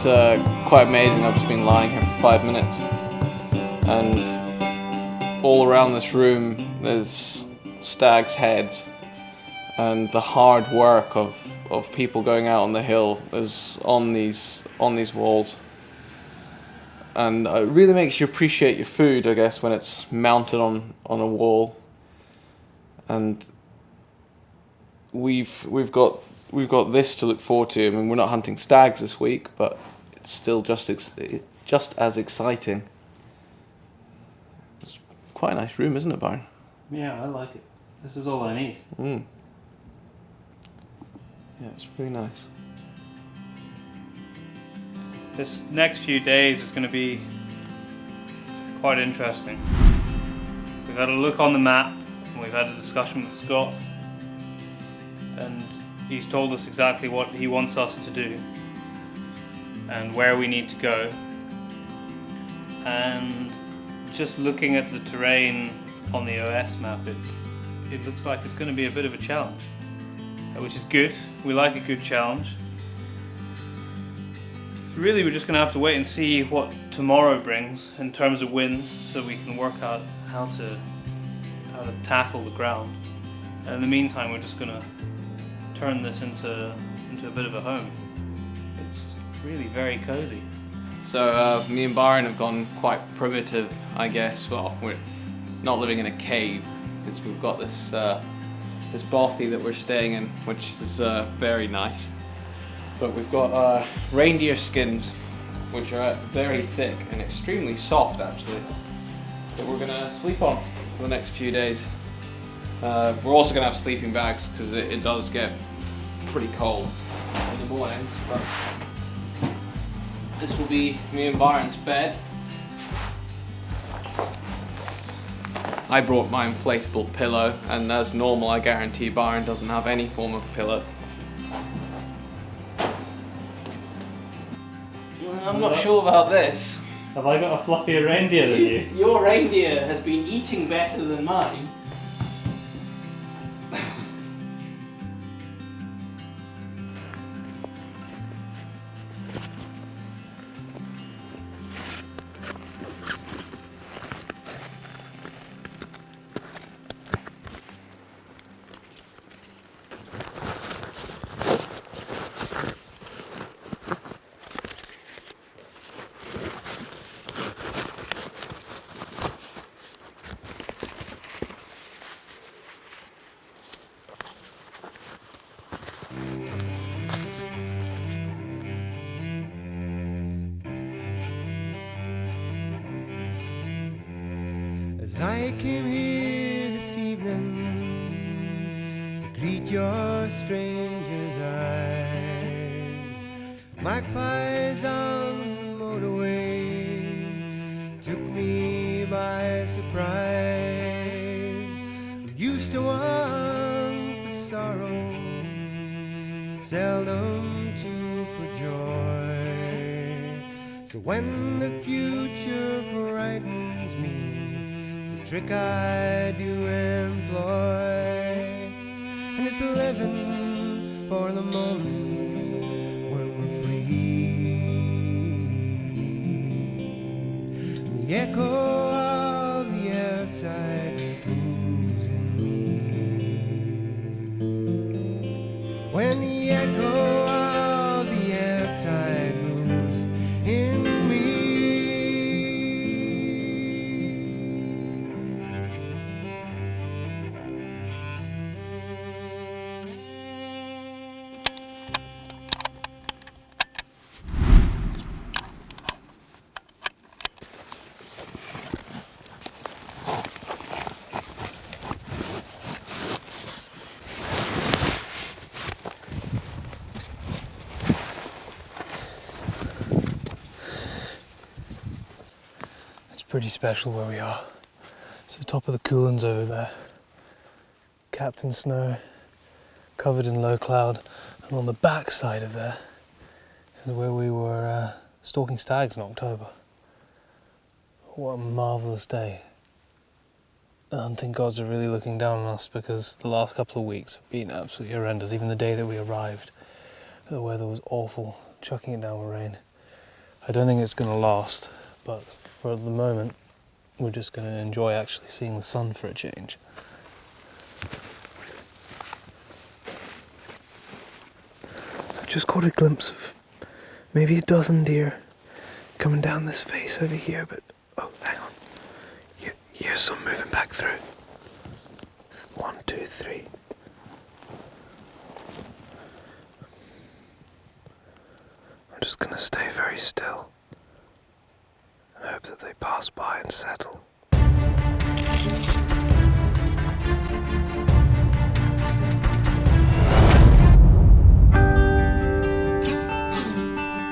It's quite amazing. I've just been lying here for 5 minutes, and all around this room there's stags' heads, and the hard work of people going out on the hill is on these walls. And it really makes you appreciate your food, I guess, when it's mounted on a wall. And we've got this to look forward to. I mean, we're not hunting stags this week, but it's still just as exciting. It's quite a nice room, isn't it, Byron? Yeah, I like it. This is all I need. Yeah, it's really nice. This next few days is going to be quite interesting. We've had a look on the map, and we've had a discussion with Scott, and he's told us exactly what he wants us to do and where we need to go. And just looking at the terrain on the OS map, it looks like it's going to be a bit of a challenge, which is good. We like a good challenge. Really, we're just going to have to wait and see what tomorrow brings in terms of winds, so we can work out how to tackle the ground. And in the meantime, we're just going to turn this into a bit of a home. It's really very cozy. So me and Byron have gone quite primitive, I guess. Well, we're not living in a cave, because we've got this bothy that we're staying in, which is very nice. But we've got reindeer skins, which are very thick and extremely soft, actually, that we're gonna sleep on for the next few days. We're also gonna have sleeping bags, because it does get pretty cold in the mornings. But this will be me and Byron's bed. I brought my inflatable pillow, and as normal, I guarantee Byron doesn't have any form of pillow. I'm not sure about this. Have I got a fluffier reindeer than you? Your reindeer has been eating better than mine. As I came here this evening to greet your stranger's eyes, magpies on the motorway took me by surprise. Used to want for sorrow, seldom to for joy. So when the future frightens me, trick I do employ, and it's living for the moments when we're free. The echo of the ebb tide moves in me. When the echo of the ebb tide moves in me. Pretty special where we are. It's the top of the Coolins over there, capped in snow, covered in low cloud, and on the back side of there is where we were stalking stags in October. What a marvellous day. The hunting gods are really looking down on us, because the last couple of weeks have been absolutely horrendous. Even the day that we arrived, the weather was awful, chucking it down with rain. I don't think it's going to last, but for the moment, we're just going to enjoy actually seeing the sun for a change. I've just caught a glimpse of maybe a dozen deer coming down this face over here, but oh, hang on. Here's some moving back through. 1, 2, 3. I'm just going to stay very still and hope that they pass by and settle.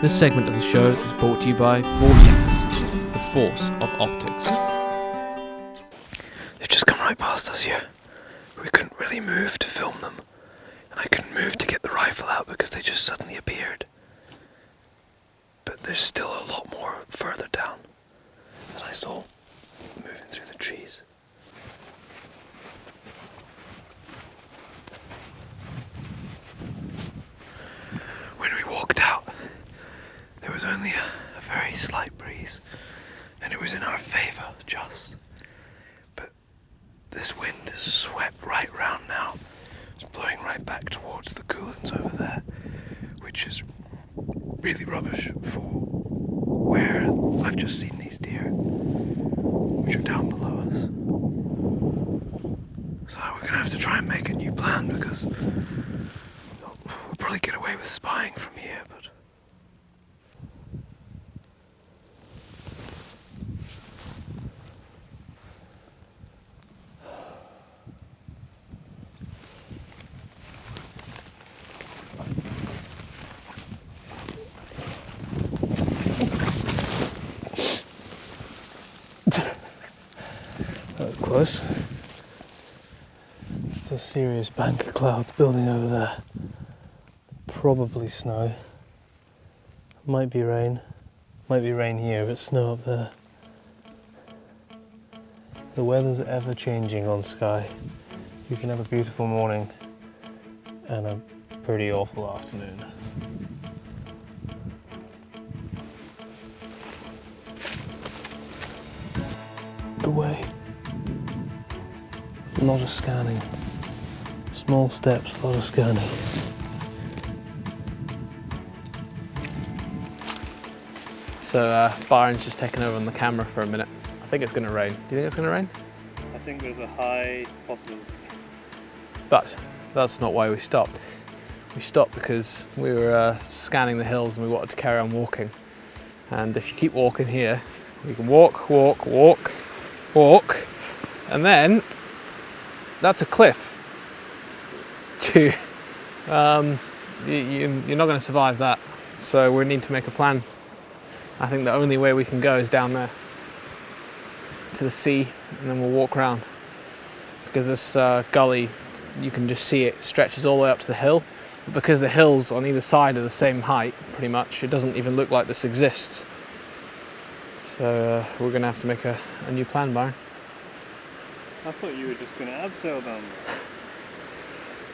This segment of the show is brought to you by Vortex, the force of optics. They've just come right past us here. We couldn't really move to film them, and I couldn't move to get the rifle out because they just suddenly appeared. But there's still a lot more further down that I saw moving through the trees. When we walked out, there was only a very slight breeze, and it was in our favour, just. But this wind has swept right round now. It's blowing right back towards the Coolins over there, which is really rubbish for where I've just seen these deer, which are down below us. So we're going to have to try and make a new plan, because we'll probably get away with spying from here, but that was close. It's a serious bank of clouds building over there. Probably snow. Might be rain. Might be rain here, but snow up there. The weather's ever changing on Skye. You can have a beautiful morning and a pretty awful afternoon. The way. A lot of scanning. Small steps, a lot of scanning. So Byron's just taken over on the camera for a minute. I think it's going to rain. Do you think it's going to rain? I think there's a high possibility. But that's not why we stopped. We stopped because we were scanning the hills and we wanted to carry on walking. And if you keep walking here, you can walk, walk, walk, walk, and then that's a cliff. You're not going to survive that. So we need to make a plan. I think the only way we can go is down there to the sea, and then we'll walk around. Because this gully, you can just see it stretches all the way up to the hill. But because the hills on either side are the same height, pretty much, it doesn't even look like this exists. So we're going to have to make a new plan, Byron. I thought you were just going to abseil down there.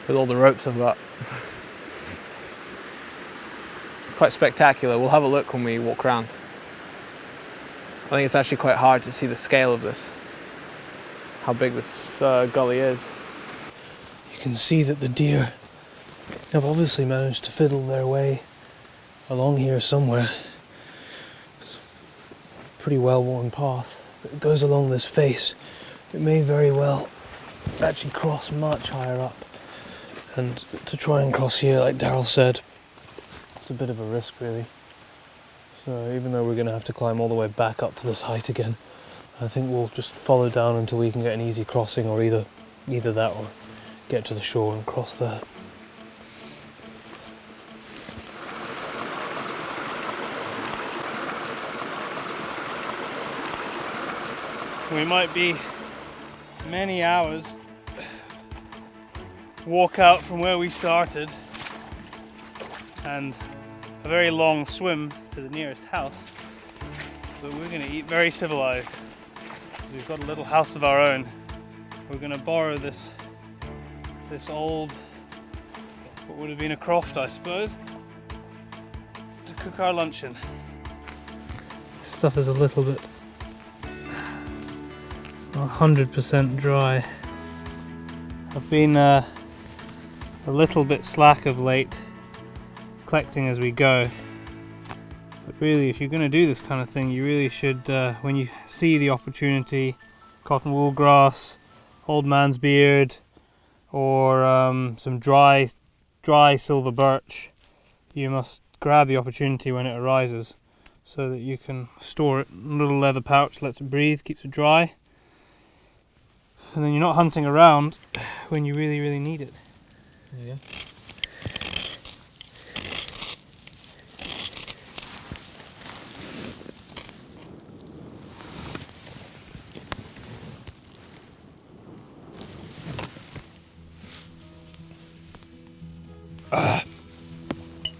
With all the ropes I've got. It's quite spectacular. We'll have a look when we walk around. I think it's actually quite hard to see the scale of this. How big this gully is. You can see that the deer have obviously managed to fiddle their way along here somewhere. It's a pretty well-worn path. It goes along this face. It may very well actually cross much higher up. And to try and cross here, like Darryl said, it's a bit of a risk, really. So even though we're going to have to climb all the way back up to this height again, I think we'll just follow down until we can get an easy crossing, or either that or get to the shore and cross there. We might be many hours walk out from where we started and a very long swim to the nearest house, but we're going to eat very civilized because we've got a little house of our own. We're going to borrow this old, what would have been a croft, I suppose, to cook our lunch in. This stuff is a little bit, it's not 100% dry. I've been a little bit slack of late, collecting as we go. But really, if you're going to do this kind of thing, you really should, when you see the opportunity, cotton wool grass, old man's beard, or some dry silver birch, you must grab the opportunity when it arises so that you can store it in a little leather pouch, lets it breathe, keeps it dry, and then you're not hunting around when you really, really need it. There you go.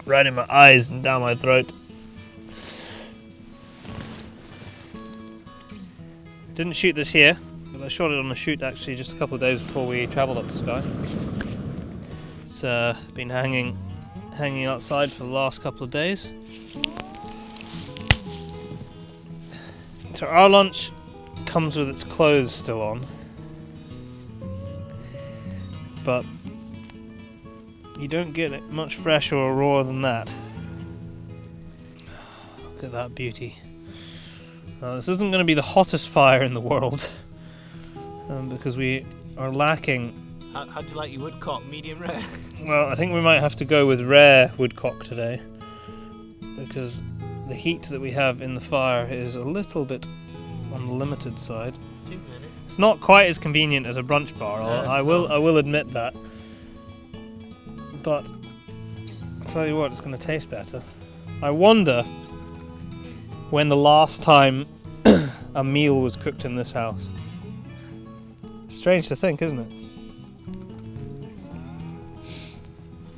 Right in my eyes and down my throat. Didn't shoot this here, but I shot it on a shoot actually just a couple of days before we travelled up to Skye. It's been hanging outside for the last couple of days. So our lunch comes with its clothes still on, but you don't get it much fresher or rawer than that. Look at that beauty. Now, this isn't going to be the hottest fire in the world, because we are lacking. How do you like your woodcock? Medium rare? Well, I think we might have to go with rare woodcock today, because the heat that we have in the fire is a little bit on the limited side. 2 minutes. It's not quite as convenient as a brunch bar. I will admit that. But I'll tell you what, it's going to taste better. I wonder when the last time a meal was cooked in this house. Strange to think, isn't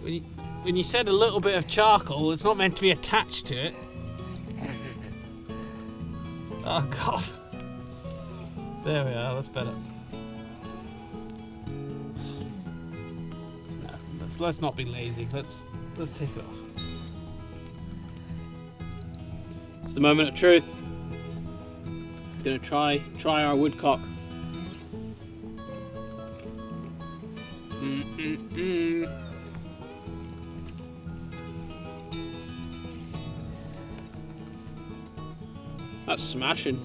it? When you said a little bit of charcoal, it's not meant to be attached to it. Oh God. There we are, that's better. Let's not be lazy. Let's take it off. It's the moment of truth. Gonna try our woodcock. That's smashing.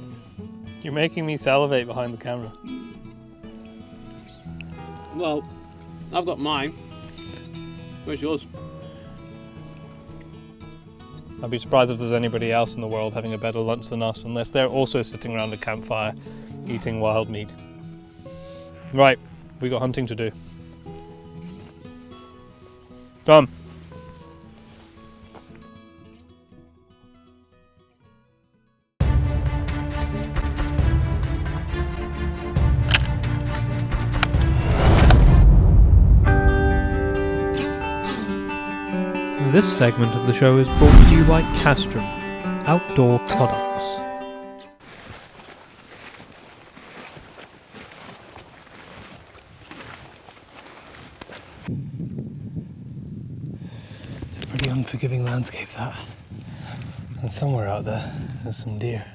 You're making me salivate behind the camera. Well, I've got mine. Where's yours? I'd be surprised if there's anybody else in the world having a better lunch than us, unless they're also sitting around a campfire eating wild meat. Right, we got hunting to do. Done. This segment of the show is brought to you by Castrum Outdoor Products. It's a pretty unforgiving landscape, that. And somewhere out there, there's some deer.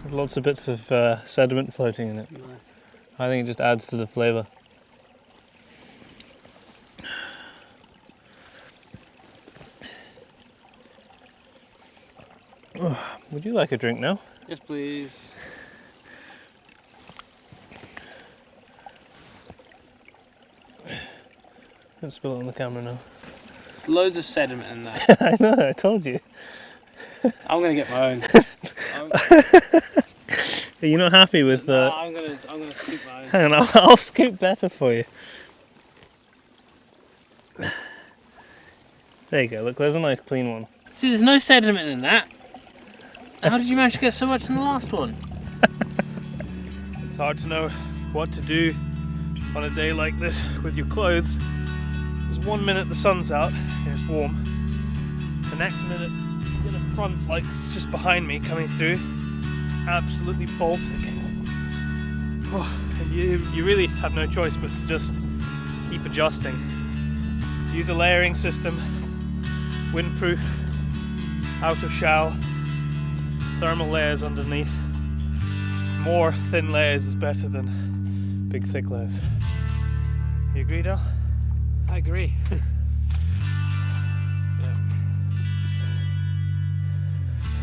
Lots of bits of sediment floating in it. Nice. I think it just adds to the flavour. Would you like a drink now? Yes, please. Don't spill it on the camera now. There's loads of sediment in that. I know, I told you. I'm gonna get my own. Are you not happy with No, I'm gonna scoop my own. Hang on, I'll scoop better for you. There you go, look, there's a nice clean one. See, there's no sediment in that. How did you manage to get so much in the last one? It's hard to know what to do on a day like this with your clothes. There's 1 minute the sun's out and it's warm. The next minute you get a front like it's just behind me coming through. It's absolutely Baltic. And you really have no choice but to just keep adjusting. Use a layering system, windproof, out of shell, thermal layers underneath. More thin layers is better than big thick layers. You agree, Dal? I agree.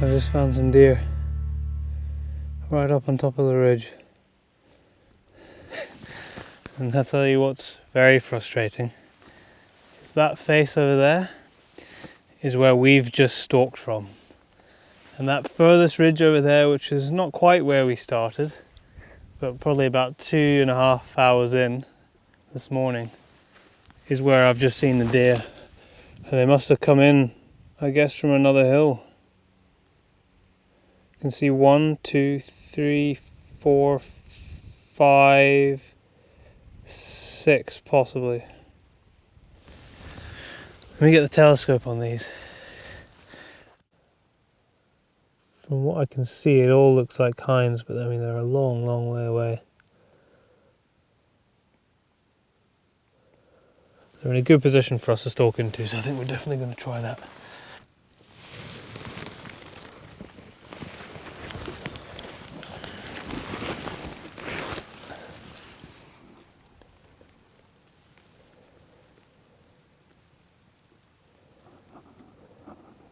I just found some deer right up on top of the ridge. And I'll tell you what's very frustrating. Is that face over there is where we've just stalked from. And that furthest ridge over there, which is not quite where we started, but probably about 2.5 hours in this morning, is where I've just seen the deer. And they must have come in, I guess, from another hill. You can see 1, 2, 3, 4, 5, 6 possibly. Let me get the telescope on these. From what I can see, it all looks like hinds, but I mean they're a long, long way away. They're in a good position for us to stalk into, so I think we're definitely going to try that.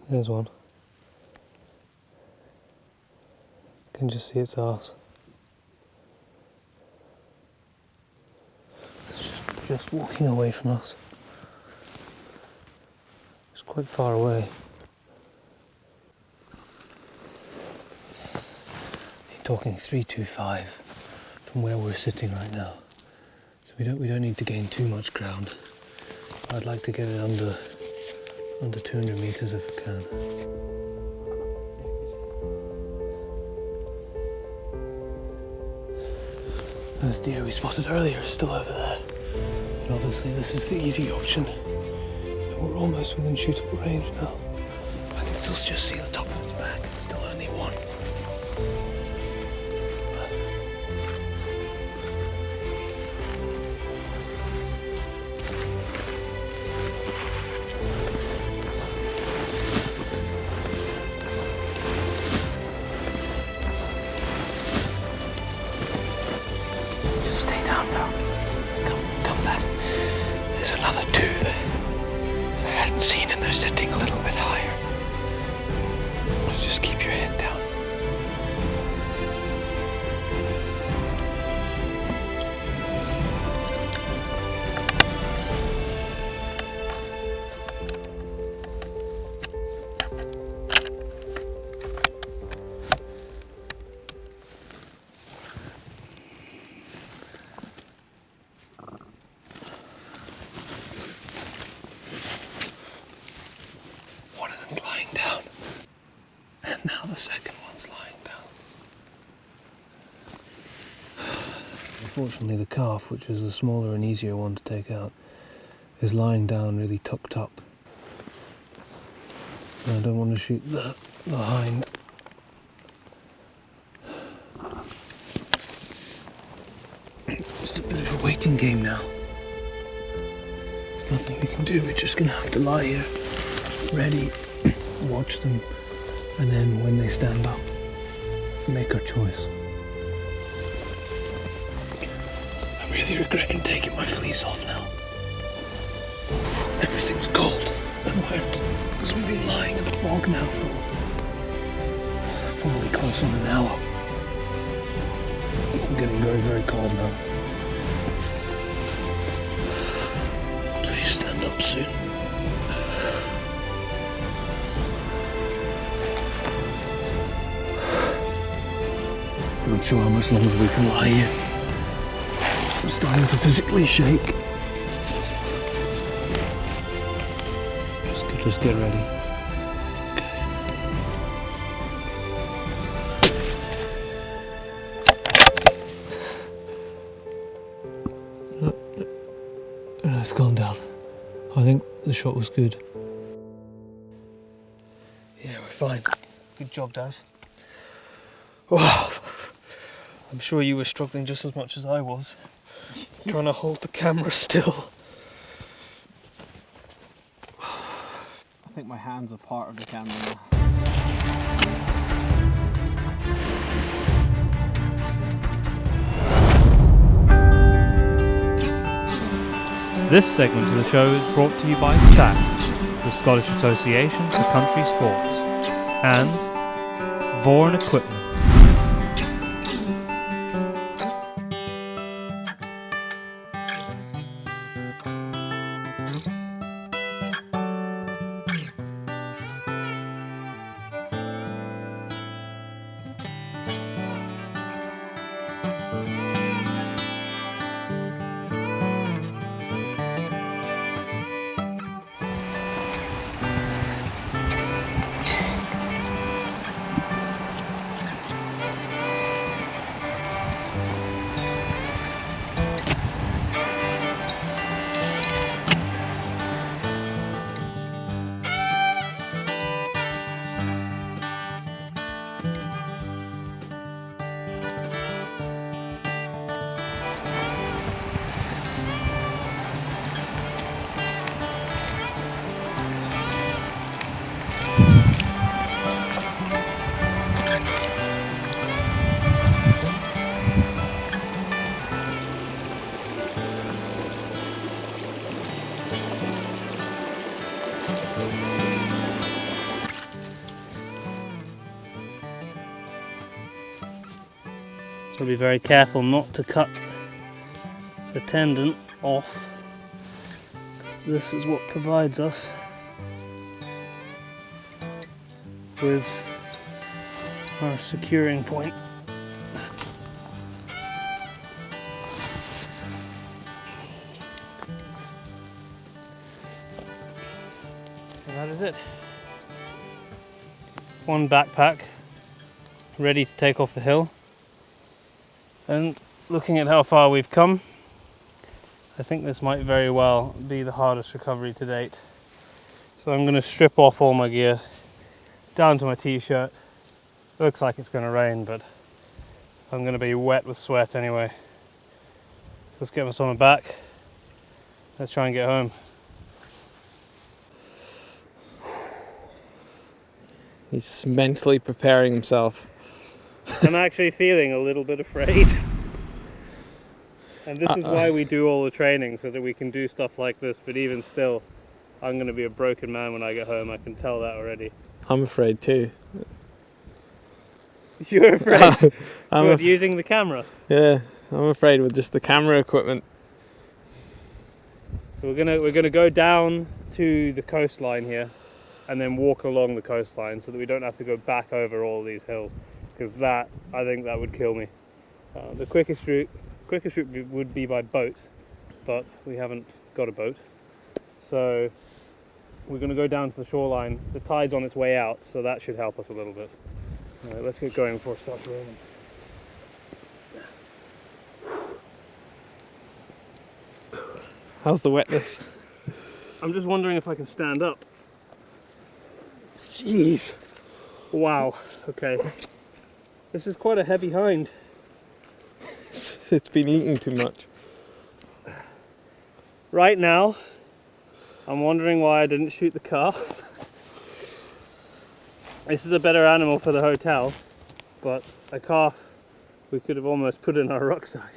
There's one. I can just see its arse. It's just walking away from us. It's quite far away. You're talking 325 from where we're sitting right now. So we don't need to gain too much ground. I'd like to get it under 200 meters if I can. Those deer we spotted earlier are still over there. And obviously this is the easy option. And we're almost within shootable range now. I can still just see the top of its back. It's still only one. Stay down now. Come back. There's another two that I hadn't seen, and they're sitting a little bit higher. Just keep your head down. Now the second one's lying down. Unfortunately, the calf, which is the smaller and easier one to take out, is lying down really tucked up. And I don't want to shoot the hind. It's a bit of a waiting game now. There's nothing we can do, we're just gonna have to lie here, ready, watch them. And then when they stand up, make our choice. I'm really regretting taking my fleece off now. Everything's cold and wet because we've been lying in the bog now for probably close on an hour. I'm getting very, very cold now. Please stand up soon. I'm not sure how much longer we can lie here. I'm starting to physically shake. Just get ready. Okay. It's gone down. I think the shot was good. Yeah, we're fine. Good job, Daz. Oh, I'm sure you were struggling just as much as I was, trying to hold the camera still. I think my hands are part of the camera now. This segment of the show is brought to you by SACS, the Scottish Association for Country Sports, and Vaughan Equipment. We'll be very careful not to cut the tendon off, because this is what provides us with our securing point. And that is it. One backpack ready to take off the hill. And looking at how far we've come, I think this might very well be the hardest recovery to date. So I'm going to strip off all my gear, down to my t-shirt. Looks like it's going to rain, but I'm going to be wet with sweat anyway. So let's get us on my back. Let's try and get home. He's mentally preparing himself. I'm actually feeling a little bit afraid. And this is why we do all the training, so that we can do stuff like this, but even still, I'm going to be a broken man when I get home, I can tell that already. I'm afraid too. You're afraid? Of using the camera? Yeah, I'm afraid with just the camera equipment. We're gonna go down to the coastline here, and then walk along the coastline, so that we don't have to go back over all these hills. Because I think that would kill me. The quickest route would be by boat, but we haven't got a boat. So we're going to go down to the shoreline. The tide's on its way out, so that should help us a little bit. All right, let's get going before it starts raining. How's the wetness? I'm just wondering if I can stand up. Jeez. Wow, okay. This is quite a heavy hind. It's been eating too much. Right now, I'm wondering why I didn't shoot the calf. This is a better animal for the hotel, but a calf we could have almost put in our rucksack.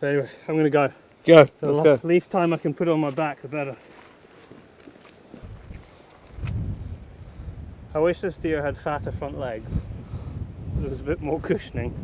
But anyway, I'm gonna go. Go, let's go. The least time I can put it on my back, the better. I wish this deer had fatter front legs. There was a bit more cushioning.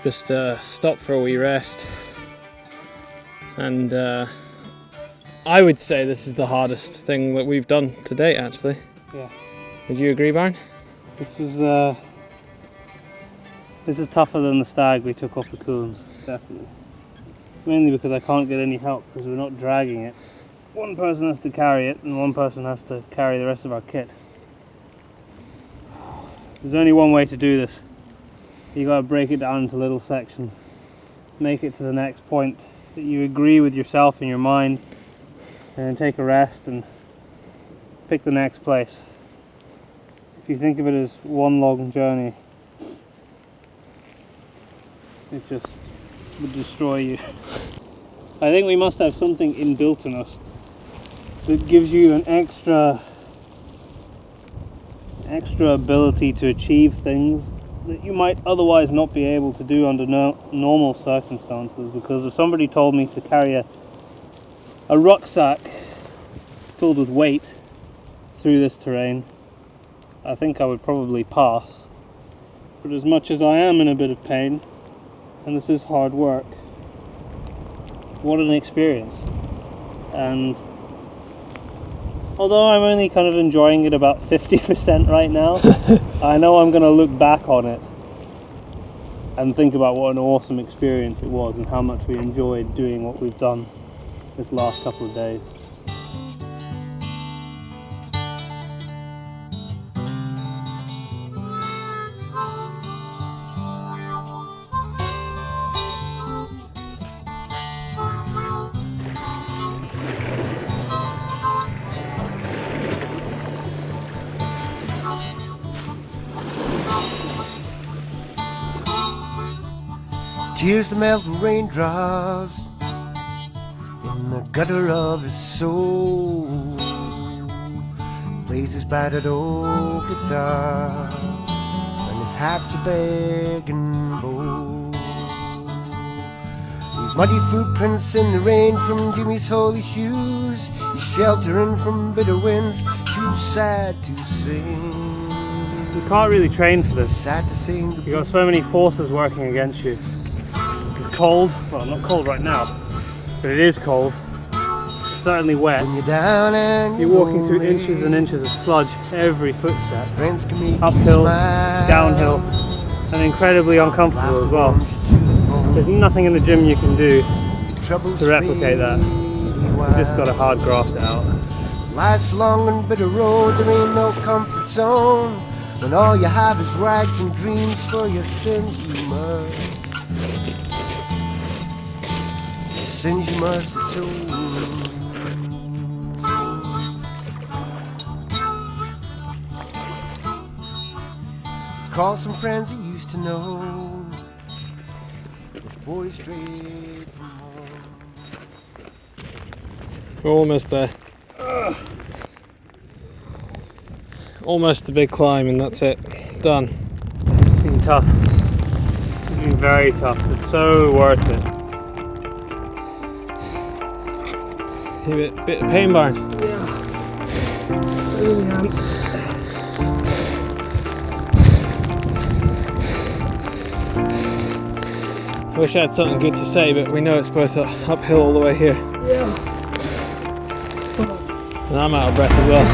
just stop for a wee rest. And I would say this is the hardest thing that we've done to date, actually. Yeah. Would you agree, Byron? This is tougher than the stag we took off the Coolins, definitely. Mainly because I can't get any help because we're not dragging it. One person has to carry it and one person has to carry the rest of our kit. There's only one way to do this. You gotta break it down into little sections. Make it to the next point that you agree with yourself in your mind, and then take a rest and pick the next place. If you think of it as one long journey, it just would destroy you. I think we must have something inbuilt in us that gives you an extra ability to achieve things that you might otherwise not be able to do under normal circumstances. Because if somebody told me to carry a rucksack filled with weight through this terrain, I think I would probably pass. But as much as I am in a bit of pain, and this is hard work, what an experience. And although I'm only kind of enjoying it about 50% right now, I know I'm going to look back on it and think about what an awesome experience it was and how much we enjoyed doing what we've done this last couple of days. Tears the melt raindrops in the gutter of his soul. Plays his battered old guitar and his hat's a begging bowl. Leave muddy footprints in the rain from Jimmy's holy shoes. He's sheltering from bitter winds, too sad to sing. You can't really train for this. Sad to sing. You've got so many forces working against you. Cold, well, not cold right now, but it is cold. It's certainly wet. When you're down and you're walking through inches and inches of sludge every footstep. Friends can make uphill, you smile. downhill, and incredibly uncomfortable as well. There's nothing in the gym you can do to replicate that. You just gotta hard graft it out. Life's a long and bitter road, there ain't no comfort zone. When all you have is rags and dreams for your sins you must. Sins you must atone. Call some friends you used to know before you strayed from home. We're almost there. Almost the big climb, and that's it. Done. It's been tough. It's been very tough. It's so worth it. A bit of pain, Byron. I really am. I wish I had something good to say, but we know it's both uphill all the way here. Yeah. And I'm out of breath as well.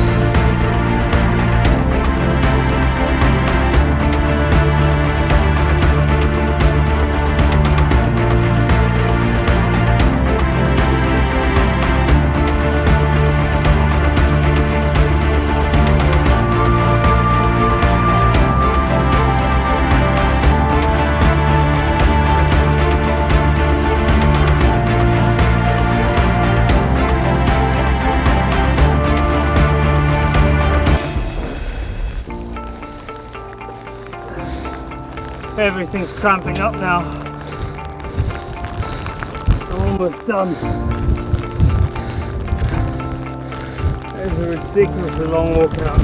Everything's cramping up now. I'm almost done. It's a ridiculously long walk out.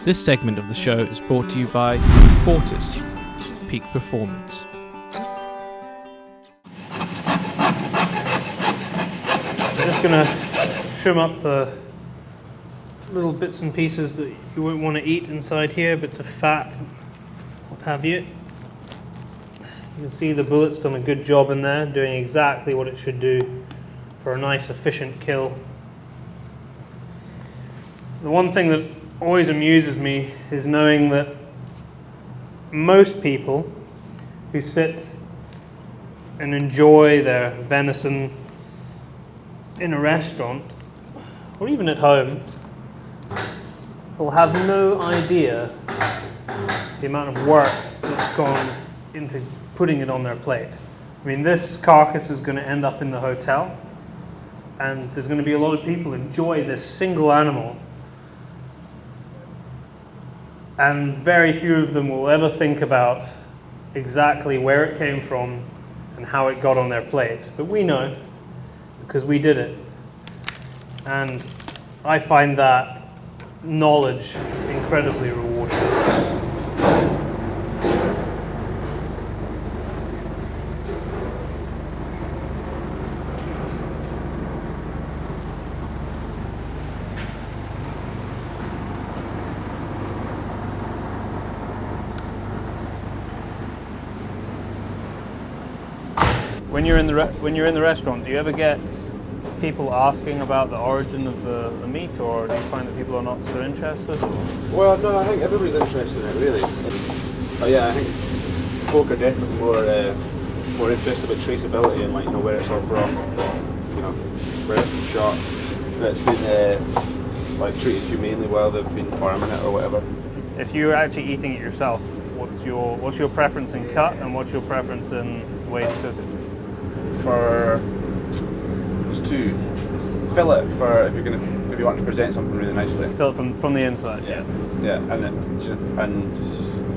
This segment of the show is brought to you by Fortis, Peak Performance. just going to trim up the little bits and pieces that you won't want to eat inside here, bits of fat, what have you. You can see the bullet's done a good job in there, doing exactly what it should do for a nice efficient kill. The one thing that always amuses me is knowing that most people who sit and enjoy their venison in a restaurant or even at home will have no idea the amount of work that's gone into putting it on their plate. I mean, this carcass is going to end up in the hotel, and there's going to be a lot of people who enjoy this single animal, and very few of them will ever think about exactly where it came from and how it got on their plate. But we know, because we did it. And I find that knowledge incredibly rewarding. When you're in the restaurant, do you ever get people asking about the origin of the meat, or do you find that people are not so interested? Well, no, I think everybody's interested in it, really. But yeah, I think folk are definitely more interested with traceability and, like, you know, where it's all from, you know, where it's been shot, that it's been like treated humanely while they've been farming it or whatever. If you're actually eating it yourself, what's your preference in cut, and what's your preference in way to cook it? There's two. Fillet for if you want to present something really nicely. Fill it from the inside. Yeah,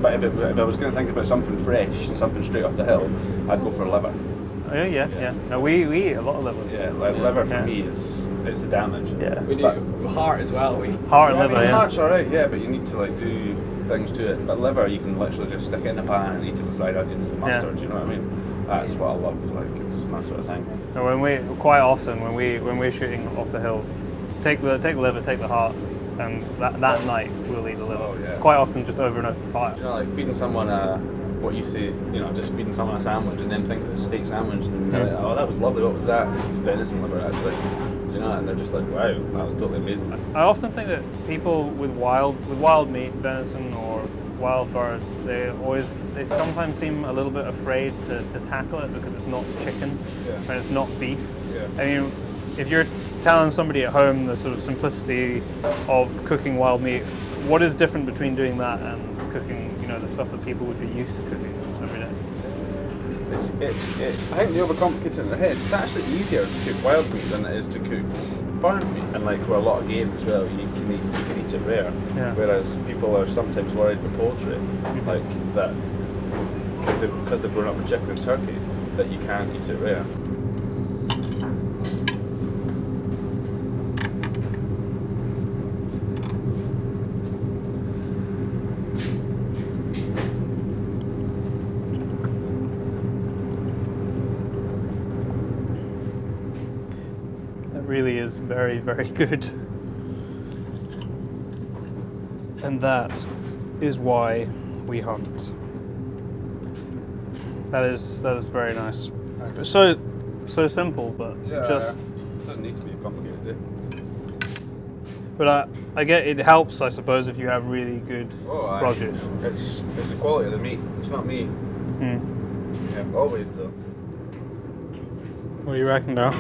but if I was going to think about something fresh and something straight off the hill, I'd go for liver. Oh yeah. No, we eat a lot of liver. Yeah, like liver for me is the damage. Yeah. We do heart as well. Heart and Yeah, liver. I mean, Yeah. heart's alright, yeah, but you need to like do things to it. But liver, you can literally just stick it in a pan and eat it with fried onions and mustard. Do you know what I mean? That's what I love. Like, it's my sort of thing. And quite often when we're shooting off the hill, take the liver, take the heart, and that night we'll eat the liver. Oh, yeah. Quite often just over an open fire. You know, like feeding someone what you say, you know, just feeding someone a sandwich and then thinking it's a steak sandwich and they're like, oh, that was lovely. What was that? Venison liver, actually. You know, and they're just like, wow, that was totally amazing. I often think that people with wild meat, venison or wild birds, they sometimes seem a little bit afraid to tackle it because it's not chicken and it's not beef. Yeah. I mean, if you're telling somebody at home the sort of simplicity of cooking wild meat, what is different between doing that and cooking, you know, the stuff that people would be used to cooking every day? I think they overcomplicate it in their head. It's actually easier to cook wild meat than it is to cook farmed meat, and like with a lot of game as well, you can eat it rare. Yeah. Whereas people are sometimes worried with poultry, like that, because they've grown up with chicken and turkey, that you can't eat it rare. Really is very, very good. And that is why we hunt. That is very nice. So simple, but just it doesn't need to be complicated. But I get it helps, I suppose, if you have really good produce. It's the quality of the meat. It's not me. Yeah, always though. What do you reckon, Darryl?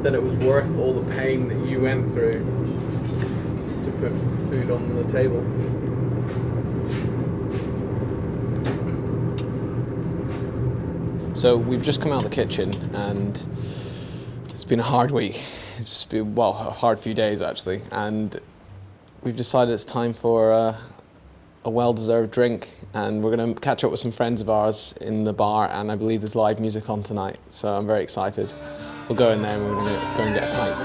That it was worth all the pain that you went through to put food on the table. So we've just come out of the kitchen and it's been a hard week. It's been, well, a hard few days actually, and we've decided it's time for a well-deserved drink, and we're going to catch up with some friends of ours in the bar, and I believe there's live music on tonight, so I'm very excited. We'll go in there and we're going to go and get a pint.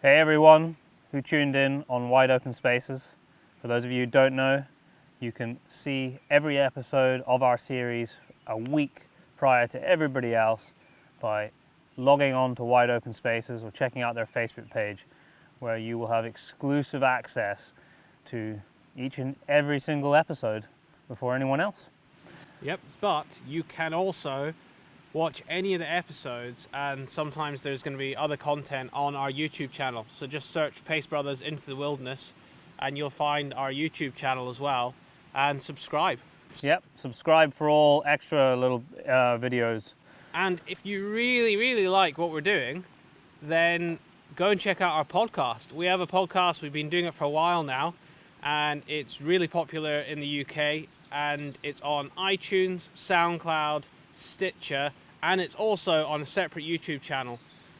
Hey everyone who tuned in on Wide Open Spaces. For those of you who don't know, you can see every episode of our series a week prior to everybody else by logging on to Wide Open Spaces or checking out their Facebook page, where you will have exclusive access to each and every single episode before anyone else. Yep, but you can also watch any of the episodes, and sometimes there's going to be other content on our YouTube channel. So just search Pace Brothers Into the Wilderness and you'll find our YouTube channel as well, and subscribe. Yep, subscribe for all extra little videos. And if you really, really like what we're doing, then go and check out our podcast. We have a podcast, we've been doing it for a while now, and it's really popular in the UK, and it's on iTunes, SoundCloud, Stitcher, and it's also on a separate YouTube channel.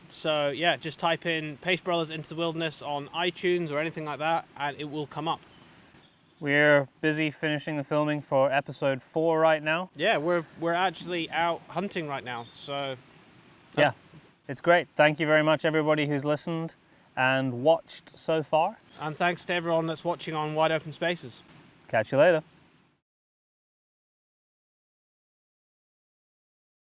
So yeah, just type in Pace Brothers Into the Wilderness on iTunes or anything like that, and it will come up. We're busy finishing the filming for episode 4 right now. Yeah, we're actually out hunting right now, so Yeah, it's great. Thank you very much everybody who's listened and watched so far. and thanks to everyone that's watching on Wide Open Spaces. Catch you later.